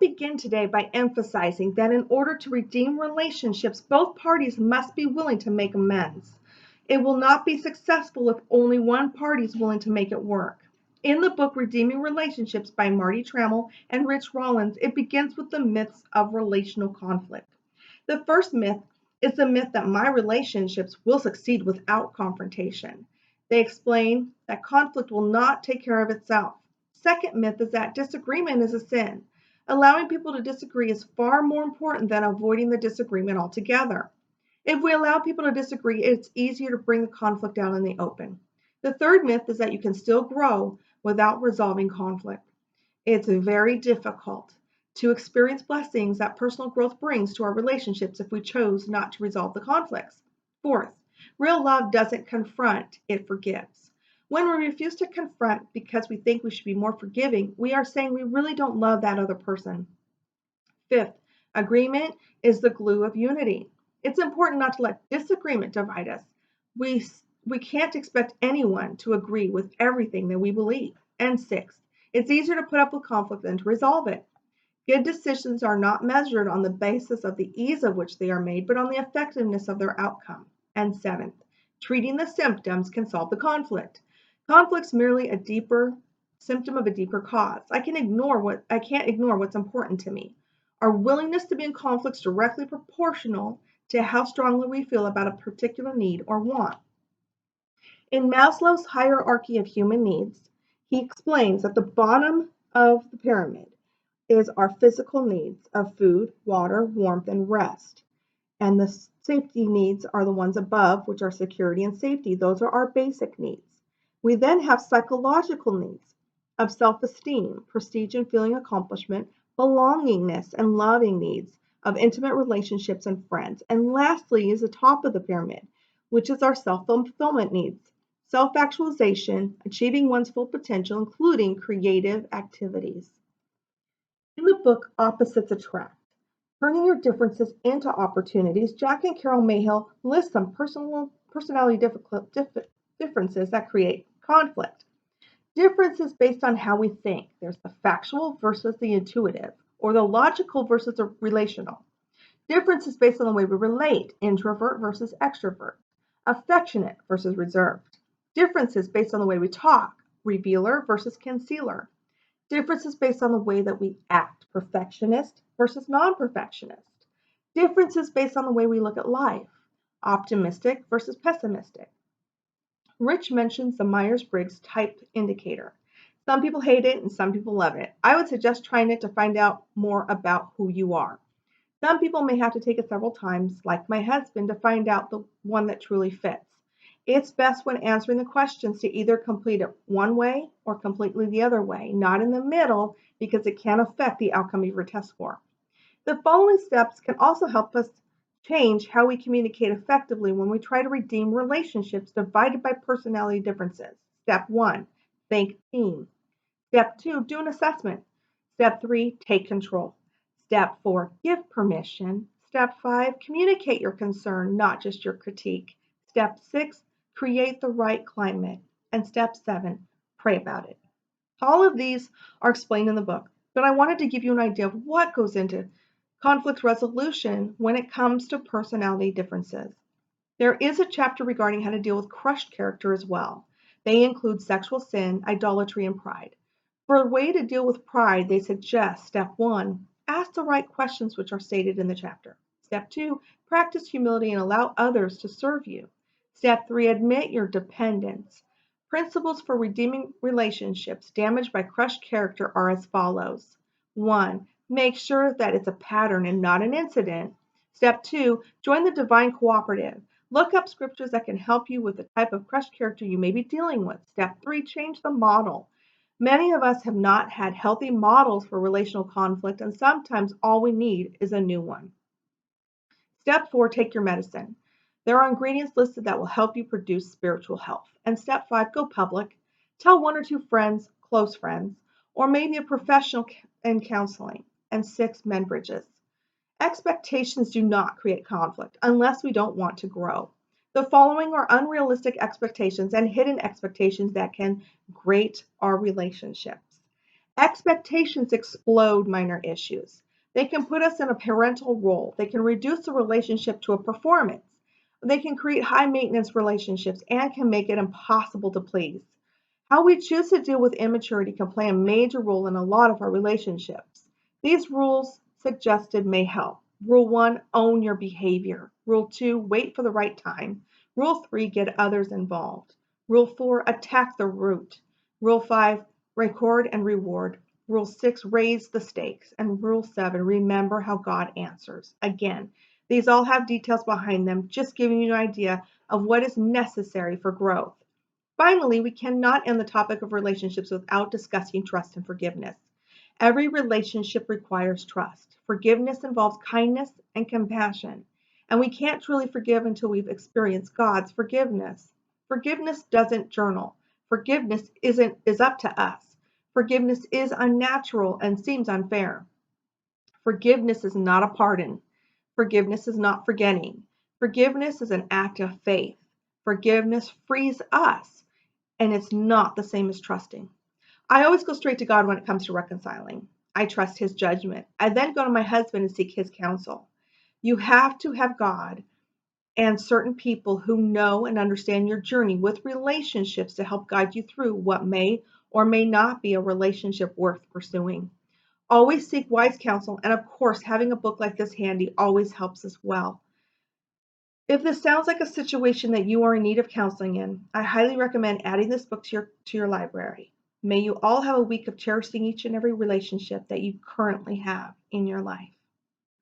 begin today by emphasizing that in order to redeem relationships, both parties must be willing to make amends. It will not be successful if only one party is willing to make it work. In the book Redeeming Relationships by Marty Trammell and Rich Rollins, it begins with the myths of relational conflict. The first myth is the myth that my relationships will succeed without confrontation. They explain that conflict will not take care of itself. Second myth is that disagreement is a sin. Allowing people to disagree is far more important than avoiding the disagreement altogether. If we allow people to disagree, it's easier to bring the conflict out in the open. The third myth is that you can still grow without resolving conflict. It's very difficult to experience blessings that personal growth brings to our relationships if we chose not to resolve the conflicts. Fourth, real love doesn't confront, it forgives. When we refuse to confront because we think we should be more forgiving, we are saying we really don't love that other person. Fifth, agreement is the glue of unity. It's important not to let disagreement divide us. We can't expect anyone to agree with everything that we believe. And sixth, it's easier to put up with conflict than to resolve it. Good decisions are not measured on the basis of the ease of which they are made, but on the effectiveness of their outcome. And seventh, treating the symptoms can solve the conflict. Conflict's merely a deeper symptom of a deeper cause. I can't ignore what's important to me. Our willingness to be in conflict is directly proportional to how strongly we feel about a particular need or want. In Maslow's hierarchy of human needs, he explains that the bottom of the pyramid is our physical needs of food, water, warmth, and rest. And the safety needs are the ones above, which are security and safety. Those are our basic needs. We then have psychological needs of self-esteem, prestige and feeling accomplishment, belongingness and loving needs of intimate relationships and friends. And lastly is the top of the pyramid, which is our self-fulfillment needs, self-actualization, achieving one's full potential, including creative activities. In the book Opposites Attract, Turning Your Differences into Opportunities, Jack and Carol Mayhill list some personality differences that create conflict. Differences based on how we think. There's the factual versus the intuitive, or the logical versus the relational. Differences based on the way we relate, introvert versus extrovert, affectionate versus reserved. Differences based on the way we talk, revealer versus concealer. Differences based on the way that we act, perfectionist versus non-perfectionist. Differences based on the way we look at life, optimistic versus pessimistic. Rich mentions the Myers-Briggs type indicator. Some people hate it and some people love it. I would suggest trying it to find out more about who you are. Some people may have to take it several times, like my husband, to find out the one that truly fits. It's best when answering the questions to either complete it one way or completely the other way, not in the middle, because it can affect the outcome of your test score. The following steps can also help us change how we communicate effectively when we try to redeem relationships divided by personality differences. Step 1, think team. Step 2, do an assessment. Step 3, take control. Step 4, give permission. Step 5, communicate your concern, not just your critique. Step 6, create the right climate. And step 7, pray about it. All of these are explained in the book, but I wanted to give you an idea of what goes into conflict resolution when it comes to personality differences. There is a chapter regarding how to deal with crushed character as well. They include sexual sin, idolatry, and pride. For a way to deal with pride, they suggest step 1, ask the right questions which are stated in the chapter. Step 2, practice humility and allow others to serve you. Step 3, admit your dependence. Principles for redeeming relationships damaged by crushed character are as follows. 1, make sure that it's a pattern and not an incident. Step 2, join the divine cooperative. Look up scriptures that can help you with the type of crushed character you may be dealing with. Step 3, change the model. Many of us have not had healthy models for relational conflict, and sometimes all we need is a new one. Step 4, take your medicine. There are ingredients listed that will help you produce spiritual health. And step 5, go public. Tell 1 or 2 friends, close friends, or maybe a professional in counseling. And 6, mend bridges. Expectations do not create conflict unless we don't want to grow. The following are unrealistic expectations and hidden expectations that can grate our relationships. Expectations explode minor issues. They can put us in a parental role. They can reduce the relationship to a performance. They can create high maintenance relationships and can make it impossible to please. How we choose to deal with immaturity can play a major role in a lot of our relationships. These rules suggested may help. Rule 1, own your behavior. Rule 2, wait for the right time. Rule 3, get others involved. Rule 4, attack the root. Rule 5, record and reward. Rule 6, raise the stakes. And Rule 7, remember how God answers. Again, these all have details behind them, just giving you an idea of what is necessary for growth. Finally, we cannot end the topic of relationships without discussing trust and forgiveness. Every relationship requires trust. Forgiveness involves kindness and compassion, and we can't truly forgive until we've experienced God's forgiveness. Forgiveness doesn't journal. Forgiveness is up to us. Forgiveness is unnatural and seems unfair. Forgiveness is not a pardon. Forgiveness is not forgetting. Forgiveness is an act of faith. Forgiveness frees us, and it's not the same as trusting. I always go straight to God when it comes to reconciling. I trust his judgment. I then go to my husband and seek his counsel. You have to have God and certain people who know and understand your journey with relationships to help guide you through what may or may not be a relationship worth pursuing. Always seek wise counsel, and of course, having a book like this handy always helps as well. If this sounds like a situation that you are in need of counseling in, I highly recommend adding this book to your library. May you all have a week of cherishing each and every relationship that you currently have in your life.